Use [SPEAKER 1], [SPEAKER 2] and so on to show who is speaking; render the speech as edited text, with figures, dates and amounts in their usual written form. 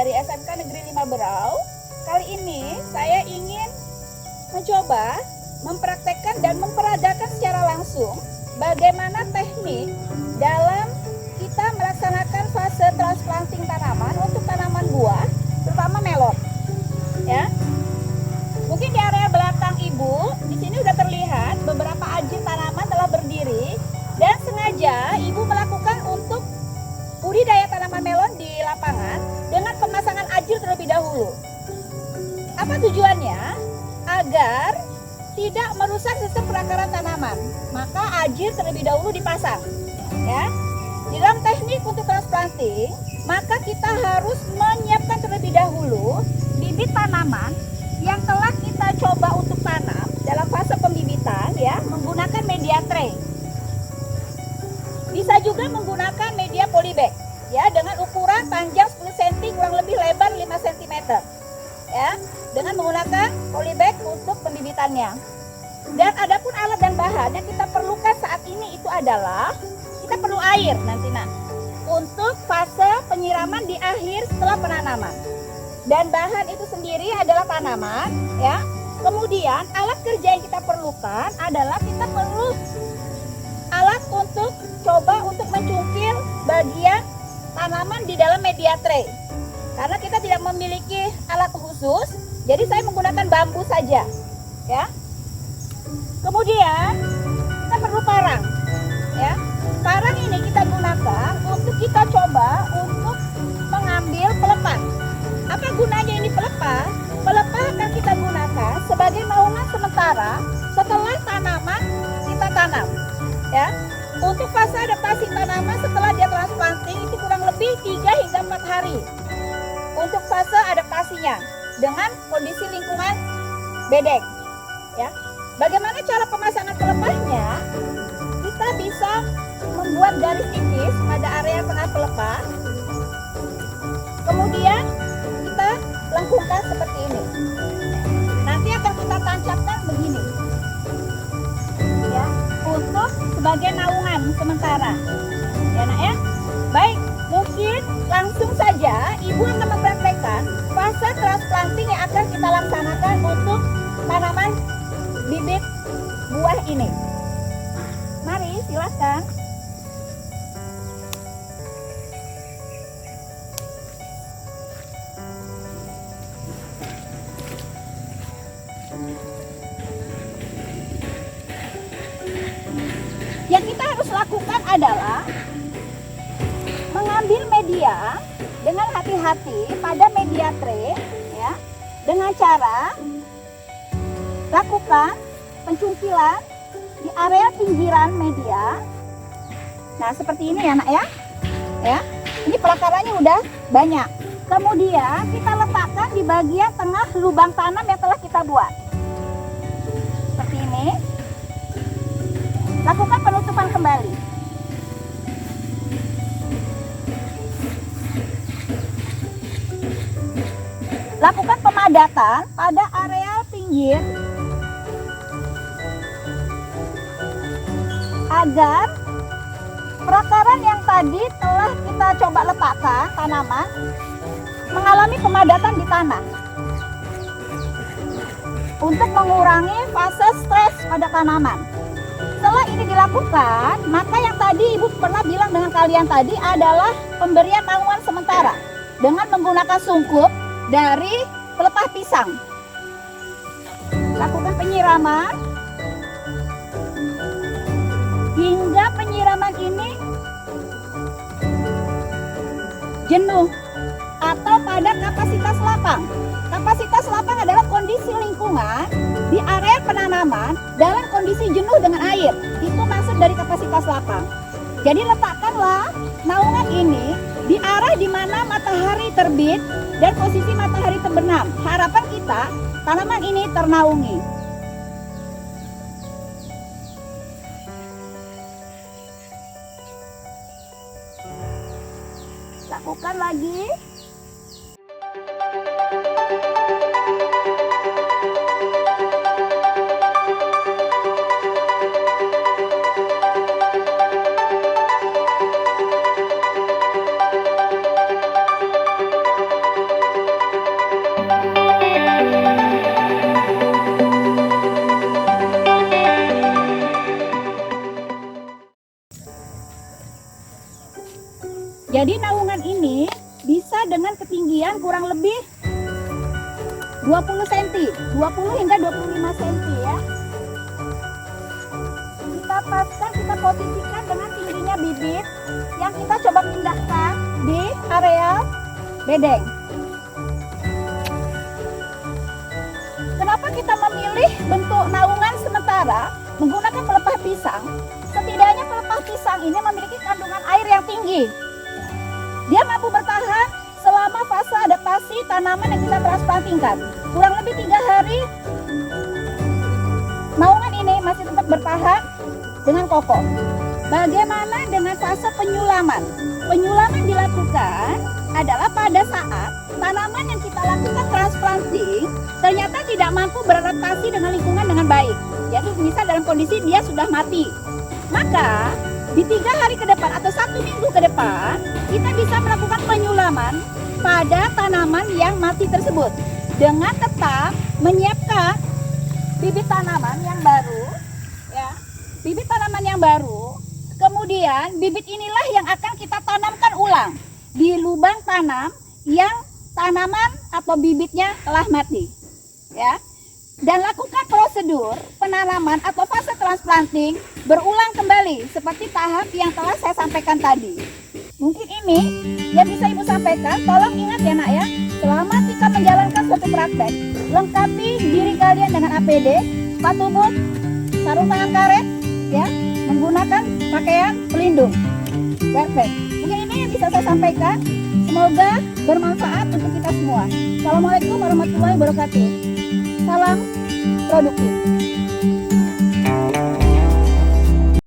[SPEAKER 1] dari SMK Negeri 5 Berau. Kali ini saya ingin mencoba mempraktekkan dan memperagakan secara langsung bagaimana teknik dalam kita melaksanakan fase transplanting tanaman untuk tanaman buah, terutama melon. Ya, mungkin di area belakang Ibu, di sini sudah terlihat beberapa ajin tanaman telah berdiri dan sengaja Ibu melakukan untuk budidaya tanaman melon di lapangan dengan pemasangan ajil terlebih dahulu. Apa tujuannya? Agar tidak merusak sistem perakaran tanaman, maka ajil terlebih dahulu dipasang. Ya, di dalam teknik untuk transplanting, maka kita harus menyiapkan terlebih dahulu bibit tanaman yang telah kita coba untuk tanam dalam fase pembibitan, ya, menggunakan media tray. Bisa juga menggunakan media polybag, ya, dengan ukuran panjang 10 cm kurang lebih lebar 5 cm, ya, dengan menggunakan polybag untuk pembibitannya. Dan adapun alat dan bahan yang kita perlukan saat ini itu adalah kita perlu air nanti untuk fase penyiraman di akhir setelah penanaman. Dan bahan itu sendiri adalah tanaman, ya. Kemudian alat kerja yang kita perlukan adalah kita perlu alat untuk coba untuk mencungkil bagian tanaman di dalam media tray. Karena kita tidak memiliki alat khusus, jadi saya menggunakan bambu saja, ya. Kemudian kita perlu parang, ya. Parang ini kita gunakan untuk kita coba untuk mengambil pelepah. Apa gunanya ini pelepah? Pelepah akan kita gunakan sebagai naungan sementara setelah tanaman kita tanam, ya. Untuk fase adaptasi tanaman setelah dia transplanting itu kurang lebih 3 hingga 4 hari untuk fase adaptasinya dengan kondisi lingkungan bedeng, ya. Bagaimana cara pemasangan pelepahnya? Kita bisa membuat garis tipis pada area tengah pelepah, kemudian kita lengkungkan seperti ini. Nanti akan kita tancapkan begini, ya, untuk sebagai naungan sementara, ya nak, ya. Baik, mungkin langsung saja Ibu akan mempraktekkan fase transplanting yang akan kita laksanakan untuk tanaman bibit buah ini. Mari silakan. Yang kita harus lakukan adalah mengambil media dengan hati-hati pada media tray, ya, dengan cara lakukan pencungkilan di area pinggiran media. Nah, seperti ini ya nak, ya. Ya, ini pelakarannya udah banyak. Kemudian kita letakkan di bagian tengah lubang tanam yang telah kita buat. Seperti ini. Lakukan penutupan kembali. Lakukan pemadatan pada area pinggir agar perakaran yang tadi telah kita coba letakkan tanaman mengalami pemadatan di tanah untuk mengurangi fase stres pada tanaman. Setelah ini dilakukan, maka yang tadi Ibu pernah bilang dengan kalian tadi adalah pemberian naungan sementara dengan menggunakan sungkup dari pelepah pisang. Lakukan penyiraman hingga penyiraman ini jenuh atau pada kapasitas lapang. Kapasitas lapang adalah kondisi lingkungan di area penanaman dalam kondisi jenuh dengan air. Itu maksud dari kapasitas lapang. Jadi letakkanlah naungan ini di arah di mana matahari terbit dan posisi matahari terbenam. Harapan kita tanaman ini ternaungi. Lakukan lagi. Jadi naungan ini bisa dengan ketinggian kurang lebih 20 cm, 20 hingga 25 cm ya. Kita paskan, kita posisikan dengan tingginya bibit yang kita coba pindahkan di area bedeng. Kenapa kita memilih bentuk naungan sementara menggunakan pelepah pisang? Setidaknya pelepah pisang ini memiliki kandungan air yang tinggi. Dia mampu bertahan selama fase adaptasi tanaman yang kita transplantingkan. Kurang lebih 3 hari, naungan ini masih tetap bertahan dengan kokoh. Bagaimana dengan fase penyulaman? Penyulaman dilakukan adalah pada saat tanaman yang kita lakukan transplanting ternyata tidak mampu beradaptasi dengan lingkungan dengan baik. Jadi misal dalam kondisi dia sudah mati. Maka di 3 hari ke depan atau 1 minggu ke depan kita bisa melakukan penyulaman pada tanaman yang mati tersebut dengan tetap menyiapkan bibit tanaman yang baru ya, bibit tanaman yang baru. Kemudian bibit inilah yang akan kita tanamkan ulang di lubang tanam yang tanaman atau bibitnya telah mati ya. Dan lakukan prosedur penanaman atau fase transplanting berulang kembali seperti tahap yang telah saya sampaikan tadi. Mungkin ini yang bisa Ibu sampaikan. Tolong ingat ya nak ya, selama kita menjalankan suatu praktek, lengkapi diri kalian dengan APD, sepatu boot, sarung tangan karet ya, menggunakan pakaian pelindung, backpack. Mungkin ini yang bisa saya sampaikan. Semoga bermanfaat untuk kita semua. Assalamualaikum warahmatullahi wabarakatuh. Salam produktif.